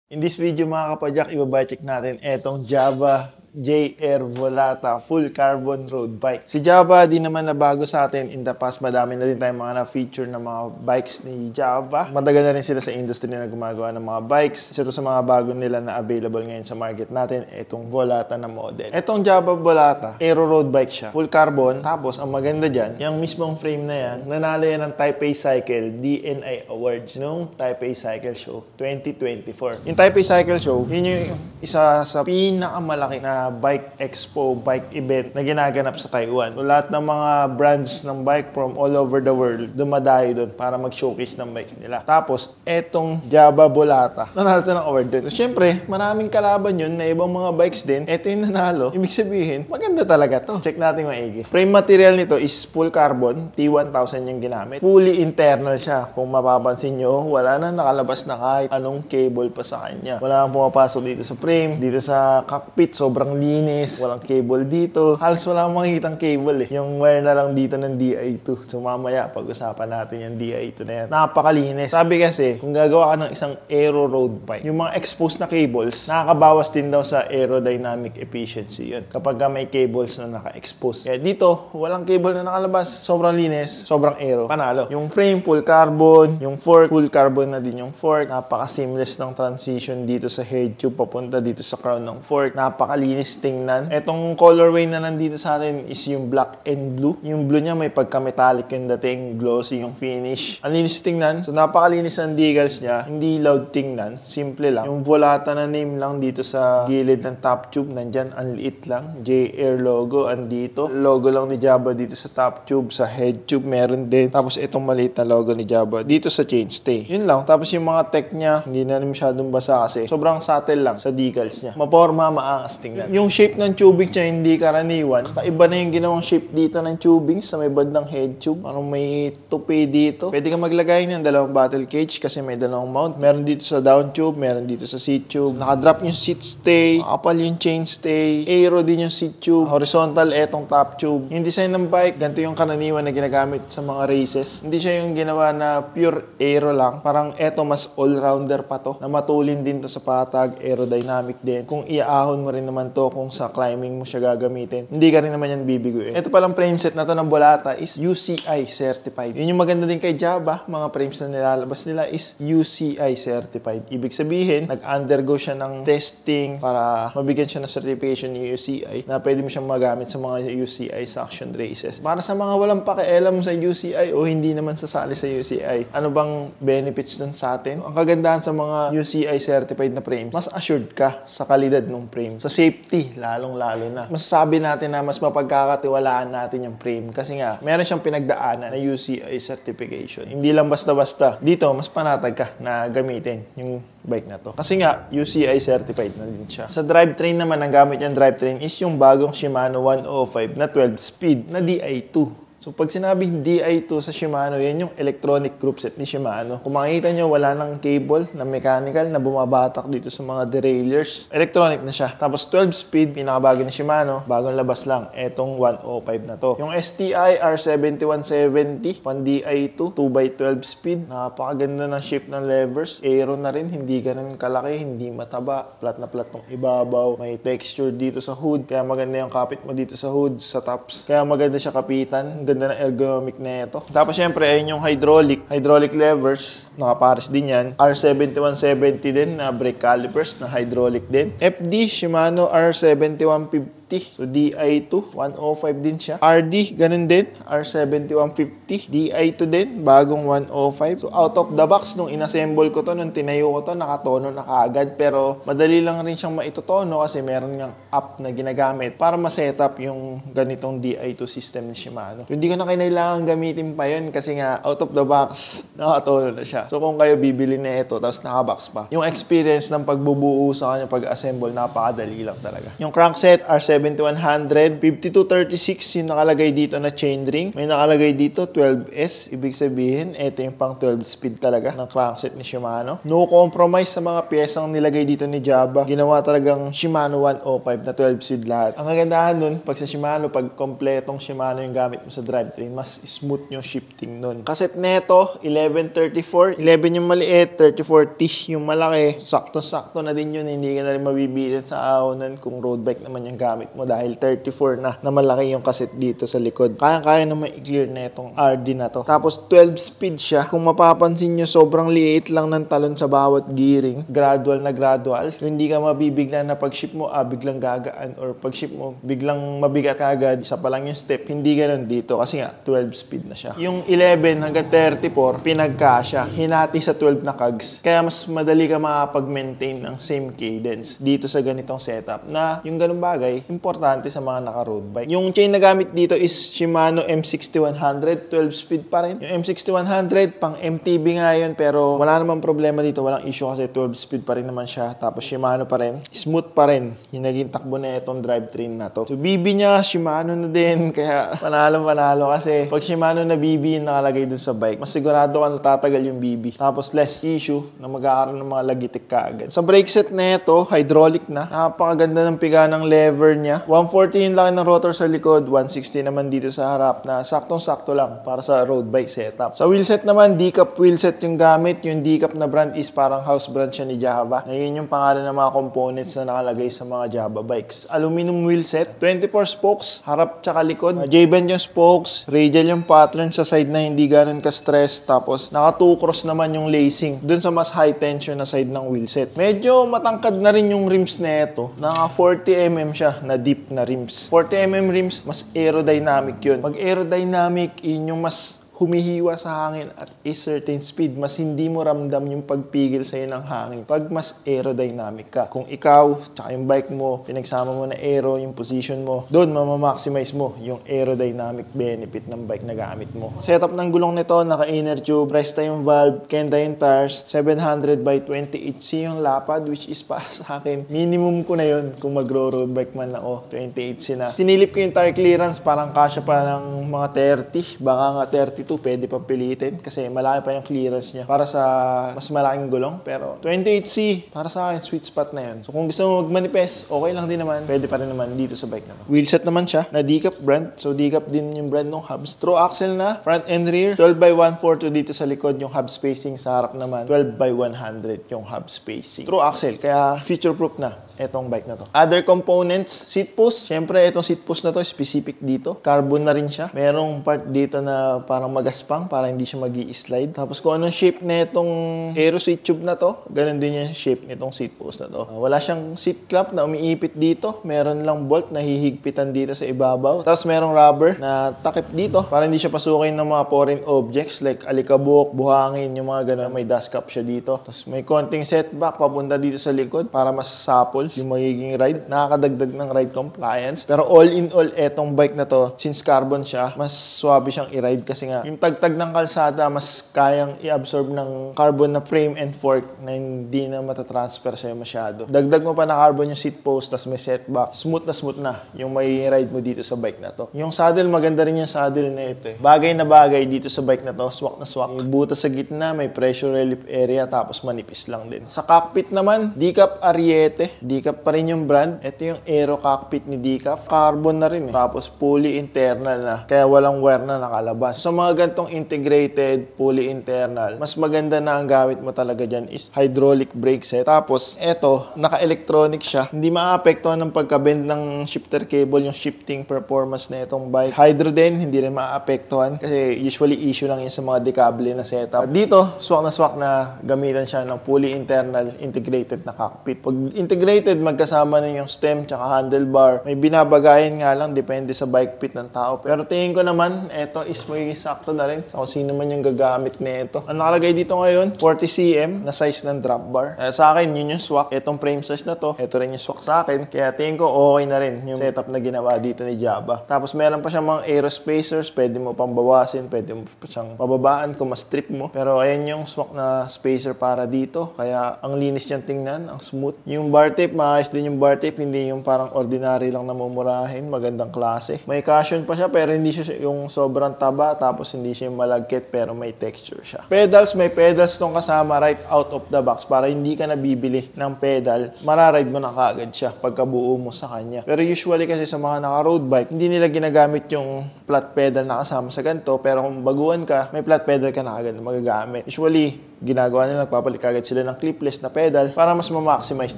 In this video mga kapadyak, ibaba-check natin etong Java JR Volata Full Carbon Road Bike. Si Java, di naman na bago sa atin. In the past, madami na din tayong mga na-feature na mga bikes ni Java. Matagal na rin sila sa industry na gumagawa ng mga bikes. Isa to sa mga bago nila na available ngayon sa market natin, etong Volata na model. Etong Java Volata, aero road bike siya. Full carbon. Tapos, ang maganda dyan, yung mismong frame na yan, nanalo yan ng Taipei Cycle DNI Awards nung Taipei Cycle Show 2024. Yung Taipei Cycle Show, yun yung isa sa pinakamalaki na bike expo, bike event na ginaganap sa Taiwan. So, lahat ng mga brands ng bike from all over the world dumadayo doon para mag-showcase ng bikes nila. Tapos, etong Java Volata, nanalo ng award doon. So, syempre, maraming kalaban yun na ibang mga bikes din. Eto yung nanalo. Ibig sabihin, maganda talaga to. Check natin maigi. Frame material nito is full carbon. T1000 yung ginamit. Fully internal siya. Kung mapapansin nyo, wala na nakalabas na kahit anong cable pa sa kanya. Wala nang pumapasok dito sa frame, dito sa cockpit. Sobrang linis, walang cable dito. Halos wala makikitang cable eh. Yung wire na lang dito ng Di2. So mamaya, pag-usapan natin yung Di2 na yan. Napakalinis. Sabi kasi, kung gagawa ka ng isang aero road bike, yung mga exposed na cables, nakakabawas din daw sa aerodynamic efficiency yun. Kapag may cables na naka-expose. Kaya dito, walang cable na nakalabas. Sobrang linis, sobrang aero. Panalo. Yung frame, full carbon. Yung fork, full carbon na din yung fork. Napaka-seamless ng transition dito sa head tube papunta dito sa crown ng fork. Napakalinis tingnan. Etong colorway na nandito sa atin is yung black and blue. Yung blue niya may pagka-metallic yung dating, glossy yung finish. Ang linis tingnan. So napakalinis ng decals niya. Hindi loud tingnan. Simple lang. Yung Volata na name lang dito sa gilid ng top tube. Nandyan, ang liit lang. JR logo andito. Logo lang ni Java dito sa top tube. Sa head tube meron din. Tapos itong maliit na logo ni Java dito sa chainstay. Yun lang. Tapos yung mga tech niya, hindi na rin masyadong basa kasi sobrang subtle lang sa decals niya. Maporma, maangas tingnan. Yung shape ng tubing niya hindi karaniwan. Iba na yung ginawang shape dito ng tubing sa may bandang head tube. Parang may tupi dito. Pwede ka maglagay ng dalawang battle cage kasi may dalawang mount. Meron dito sa down tube, meron dito sa seat tube. Nakadrop yung seat stay, makapal yung chain stay, aero din yung seat tube, horizontal etong top tube. Yung design ng bike, ganito yung karaniwan na ginagamit sa mga races. Hindi siya yung ginawa na pure aero lang. Parang eto mas all-rounder pa to. Na matulin din to sa patag, aerodynamic din. Kung iaahon mo rin naman to kung sa climbing mo siya gagamitin, hindi ka rin naman yan bibiguin. Ito palang frame set na to ng Volata is UCI certified. Yun yung maganda din kay Java, mga frames na nilalabas nila is UCI certified. Ibig sabihin, nag-undergo siya ng testing para mabigyan siya ng certification ni UCI na pwede mo siyang magamit sa mga UCI sanction races. Para sa mga walang pakialam sa UCI o hindi naman sasali sa UCI, ano bang benefits dun sa atin? Ang kagandahan sa mga UCI certified na frames, mas assured ka sa kalidad ng frame. Sa safety, lalong-lalo na. Masasabi natin na mas mapagkakatiwalaan natin yung frame kasi nga, meron siyang pinagdaanan na UCI certification. Hindi lang basta-basta. Dito, mas panatag ka na gamitin yung bike na to. Kasi nga, UCI certified na din siya. Sa drivetrain naman, ang gamit niyang drivetrain is yung bagong Shimano 105 na 12-speed na Di2. So, pag sinabing Di2 sa Shimano, yan yung electronic group set ni Shimano. Kung makikita nyo, wala nang cable na mechanical na bumabatak dito sa mga derailleurs. Electronic na siya. Tapos 12-speed, pinakabago ni Shimano, bagong labas lang. Etong 105 na to. Yung STI R7170, pan Di2, 2x12 speed. Napakaganda ng shape ng levers. Aero na rin, hindi ganun kalaki, hindi mataba. Flat na flat tong ibabaw. May texture dito sa hood. Kaya maganda yung kapit mo dito sa hood, sa tops. Kaya maganda siya kapitan. Ganda ng ergonomic na ito. Tapos syempre, ayun yung hydraulic levers. Nakapares din yan. R7170 din na brake calipers na hydraulic din. FD Shimano R7150. So Di2, 105 din siya. RD, ganun din. R7150. Di2 din, bagong 105. So out of the box, nung inassemble ko to, nung tinayo ko to, nakatono na kaagad. Pero madali lang rin siyang maitotono kasi meron niyang app na ginagamit para ma-setup yung ganitong Di2 system ni Shimano. Hindi ko na kailangan gamitin pa yun kasi nga out of the box, nakatono na siya. So kung kayo bibili na ito, tapos nakabox pa, yung experience ng pagbubuo sa kanya pag-assemble, napakadali lang talaga. Yung crankset, R7100, 5236 yung nakalagay dito na chainring. May nakalagay dito 12S, ibig sabihin, ito yung pang 12 speed talaga ng crankset ni Shimano. No compromise sa mga piyesang nilagay dito ni Java. Ginawa talagang Shimano 105 na 12 speed lahat. Ang kagandahan nun, pag sa Shimano, pag kompletong Shimano yung gamit mo sa drivetrain. Mas smooth yung shifting nun. Cassette neto, 1134. 11 yung maliit, 34T yung malaki. Sakto-sakto na din yun. Hindi ka na rin mabibitin sa ahonan kung road bike naman yung gamit mo dahil 34 na malaki yung cassette dito sa likod. Kaya-kaya na i-clear na itong RD na to. Tapos 12 speed siya. Kung mapapansin nyo, sobrang liit lang ng talon sa bawat gearing. Gradual na gradual. Yung hindi ka mabibigla na pag-ship mo, biglang gagaan. Or pag-ship mo, biglang mabigat agad. Isa pa lang yung step. Hindi ganun dito kasi nga 12 speed na siya. Yung 11 hanggang 34, pinagkasya. Hinati sa 12 na cogs. Kaya mas madali ka makapag-maintain ng same cadence dito sa ganitong setup na yung ganung bagay, importante sa mga naka-road bike. Yung chain na gamit dito is Shimano M6100, 12 speed pa rin. Yung M6100, pang MTB nga yun, pero wala namang problema dito. Walang issue kasi 12 speed pa rin naman siya. Tapos Shimano pa rin. Smooth pa rin yung naging takbo na itong drivetrain na to. So BB niya, Shimano na din. Kaya panalo kasi pag Shimano na BB yung nakalagay dun sa bike, mas sigurado ka natatagal yung BB. Tapos less issue na magkakaroon ng mga lagitik kaagad. Sa brake set na ito, hydraulic na. Napakaganda ng piga ng lever niya. 140 yung laki ng rotor sa likod, 160 naman dito sa harap na saktong-sakto lang para sa road bike setup. Sa wheelset naman, decap wheelset yung gamit. Yung decap na brand is parang house brand siya ni Java. Na yun yung pangalan ng mga components na nakalagay sa mga Java bikes. Aluminum wheelset, 24 spokes, harap tsaka likod. J-bend yung spokes, radial yung pattern sa side na hindi ganun ka-stress. Tapos naka 2 cross naman yung lacing dun sa mas high tension na side ng wheelset. Medyo matangkad na rin yung rims na ito. Naka 40mm siya na deep na rims. 40mm rims, mas aerodynamic yun. Pag aerodynamic, yun yung mas humihiwa sa hangin at a certain speed, mas hindi mo ramdam yung pagpigil sa'yo ng hangin pag mas aerodynamic ka. Kung ikaw, tsaka yung bike mo, pinagsama mo na aero, yung position mo, doon mamamaximize mo yung aerodynamic benefit ng bike na gamit mo. Setup ng gulong nito, naka-inner tube, Bresta yung valve, Kenda yung tires, 700 by 28C yung lapad, which is para sa akin, minimum ko na yun kung magro-road bike man ako, 28C na. Sinilip ko yung tire clearance, parang kasya pa ng mga 30, baka nga 32, pwede pang pilitin kasi malaki pa yung clearance niya para sa mas malaking gulong. Pero 28C, para sa akin, sweet spot na yun. So kung gusto mo mag-manifest, okay lang din naman. Pwede pa rin naman dito sa bike na to. Wheelset naman siya, na decap brand. So decap din yung brand ng hubs. True axle na, front and rear. 12 by 142 dito sa likod yung hub spacing. Sa harap naman, 12 by 100 yung hub spacing. True axle, kaya future-proof na etong bike na to. Other components, seat post. Siyempre, etong seat post na to, specific dito. Carbon na rin siya. Merong part dito na parang magaspang para hindi siya magi-slide. Tapos kung anong shape na itong aero seat tube na to, ganun din yung shape nitong seat post na to. Wala siyang seat clamp na umiipit dito. Meron lang bolt na hihigpitan dito sa ibabaw. Tapos merong rubber na takip dito para hindi siya pasukin ng mga foreign objects like alikabok, buhangin, yung mga ganun. May dust cap siya dito. Tapos may konting setback papunta dito sa likod para mas sapol yung magiging ride. Nakakadagdag ng ride compliance. Pero all in all, etong bike na to, since carbon siya, mas swabe siyang i-ride kasi nga, yung tagtag ng kalsada, mas kayang i-absorb ng carbon na frame and fork na hindi na matatransfer sa'yo masyado. Dagdag mo pa na carbon yung seat post, tas may setback. Smooth na yung may ride mo dito sa bike na to. Yung saddle, maganda rin yung saddle na ito eh. Bagay na bagay dito sa bike na to. Swak na swak. May butas sa gitna, may pressure relief area, tapos manipis lang din. Sa cockpit naman, Decap Ariete. Decap pa rin yung brand. Ito yung aero cockpit ni Decap. Carbon na rin eh. Tapos fully internal na. Kaya walang wire na nakalabas. Sa mga gantong integrated, fully internal, mas maganda na ang gamit mo talaga dyan is hydraulic brake set. Tapos, eto, naka-electronic siya. Hindi maapektuhan ng pagka-bend ng shifter cable yung shifting performance na itong bike. Hydro din, hindi rin maapektuhan kasi usually issue lang yun sa mga decable na setup. Dito, swak na gamitan siya ng fully internal integrated na cockpit. Pag integrated, magkasama na yung stem tsaka handlebar. May binabagayan nga lang, depende sa bike fit ng tao. Pero tingin ko naman, eto is magiging sakto na rin sa kung sino man yung gagamit na ito. Ang nakalagay dito ngayon, 40cm na size ng drop bar. Sa akin, yun yung swak. Etong frame size na to, eto rin yung swak sa akin. Kaya tingin ko, okay na rin yung setup na ginawa dito ni Java. Tapos meron pa siyang mga aero spacers, pwede mo pang bawasin, pwede mo pa siyang pababaan kung mas strip mo. Pero ayan yung swak na spacer para dito. Kaya ang linis niyang tingnan, ang smooth. Yung bar tape, maayos din yung bar tape, hindi yung parang ordinary lang na mumurahin, magandang klase. May cushion pa siya pero hindi siya yung sobrang taba, tapos hindi siya yung malagkit pero may texture siya. Pedals, may pedals tong kasama right out of the box para hindi ka nabibili ng pedal, mararide mo na kaagad siya pagkabuo mo sa kanya. Pero usually kasi sa mga naka-road bike, hindi nila ginagamit yung flat pedal na kasama sa ganito, pero kung baguhan ka, may flat pedal ka na agad na magagamit. Usually, ginagawa nila, nagpapalit agad sila ng clipless na pedal para mas ma-maximize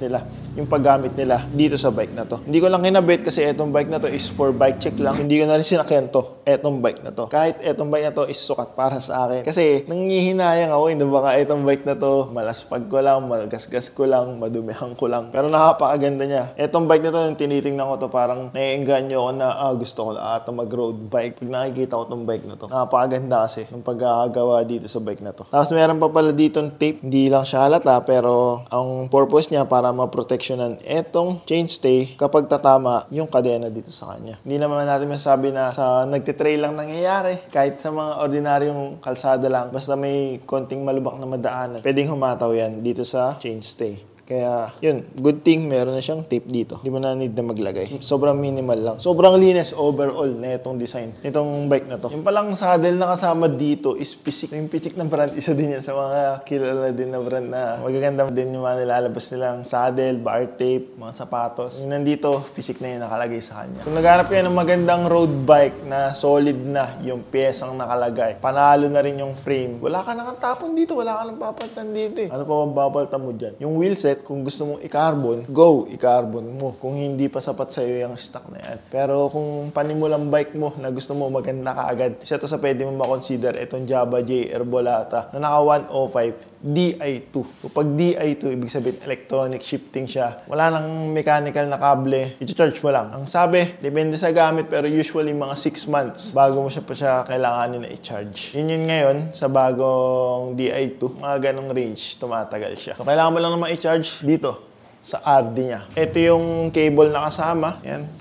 nila yung paggamit nila dito sa bike na to. Hindi ko lang kinabit kasi etong bike na to is for bike check lang. Hindi ko na rin sinakyan to, etong bike na to. Kahit etong bike na to is sukat para sa akin. Kasi nangihinayang ako, hindi baka etong bike na to, malaspag ko lang, magasgas ko lang, madumihan ko lang. Pero nakapakaganda niya. Etong bike na to, yung tinitingnan ko to, parang naiengganyo ako na, gusto ko na ata mag-road bike. Pag nakikita ko tong bike na to, nakapakaganda kasi ng pagkakagawa dito sa bike na to. Tapos meron pa pala dito tape, hindi lang siya halata pero ang purpose niya para maproteksyonan etong chainstay kapag tatama yung kadena dito sa kanya. Hindi naman natin masasabi na sa nagtitrail lang nangyayari, kahit sa mga ordinaryong kalsada lang, basta may konting malubak na madaanan, pwedeng humataw yan dito sa chainstay. Kaya, yun, good thing meron na siyang tape dito. Hindi mo na need na maglagay. Sobrang minimal lang. Sobrang linis overall na itong design, itong bike na to. Yung palang saddle na kasama dito is Pisik. Yung Pisik na brand, isa din yan sa mga kilala din na brand na magaganda din yung mga nilalabas nilang saddle, bar tape, mga sapatos. Yung nandito, Pisik na yung nakalagay sa kanya. Kung naghanap yan ng magandang road bike na solid na yung piyesang nakalagay, panalo na rin yung frame, wala ka nakatapon dito, wala ka nang papalitan dito eh. Ano pa bang papalitan mo dyan? Yung wheelset, kung gusto mong i-carbon, go, i-carbon mo. Kung hindi pa sapat sa'yo yung stock na yan. Pero kung panimulang bike mo na gusto mo maganda ka agad, isa to sa pwede mo makonsider itong Java JR Volata na naka 105 Di2. Kapag Di2, ibig sabihin electronic shifting siya. Wala nang mechanical na kable, i-charge mo lang. Ang sabi, depende sa gamit pero usually mga 6 months bago mo siya pa siya kailanganin na i-charge. Yun ngayon sa bagong Di2, mga ganong range, tumatagal siya. So kailangan mo lang naman i-charge dito sa RD niya. Ito yung cable na kasama. Yan.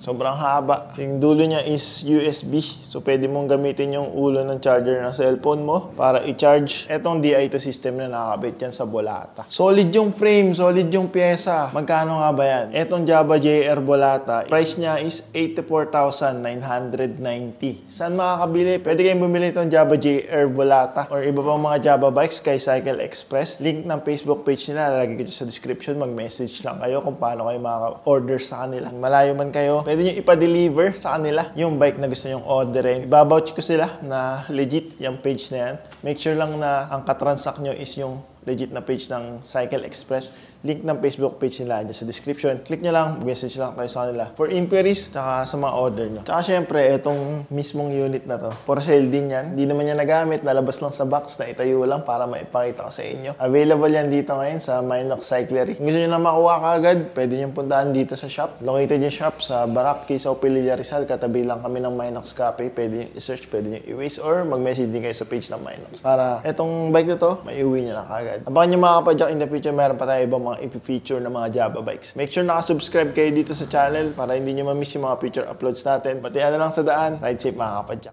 Sobrang haba. Yung dulo niya is USB. So, pwede mong gamitin yung ulo ng charger ng cellphone mo para i-charge etong Di2 system na nakakabit yan sa Volata. Solid yung frame, solid yung pyesa. Magkano nga ba yan? Etong Java JR Volata, price niya is 84,990. Saan makakabili? Pwede kayong bumili itong Java JR Volata or iba pang mga Java bikes kay Cycle Express. Link ng Facebook page nila, lalagay ko sa description. Mag-message lang kayo kung paano kayo makaka-order sa kanila. Malayo man kayo, pwede nyo ipa-deliver sa kanila yung bike na gusto nyong orderin. Ibabouch ko sila na legit yung page na yan. Make sure lang na ang katransact nyo is yung legit na page ng Cycle Express. Link ng Facebook page nila dyan sa description. Click nyo lang, message lang kayo sa kanila for inquiries, tsaka sa mga order nyo. Tsaka syempre, itong mismong unit na to, for sale din yan. Hindi naman yan nagamit, nalabas lang sa box na itayo lang para maipakita ko sa inyo. Available yan dito ngayon sa Minox Cyclery. Kung gusto nyo na makuha kaagad, pwede nyo puntaan dito sa shop. Located yung shop sa Barak, Quezon, Pililla, Rizal. Katabi lang kami ng Minox Cafe. Pwede nyo i-search, pwede nyo i-waste or mag-message din kayo sa page ng Minox. Para itong bike na to, maiuwi nyo na kaagad. Abangan nyo mga kapadyak, in the future, meron pa tayo ibang mga i-feature na mga Java bikes. Make sure nakasubscribe kayo dito sa channel para hindi nyo ma-miss yung mga future uploads natin. Pati ano lang sa daan, ride safe mga kapadyak.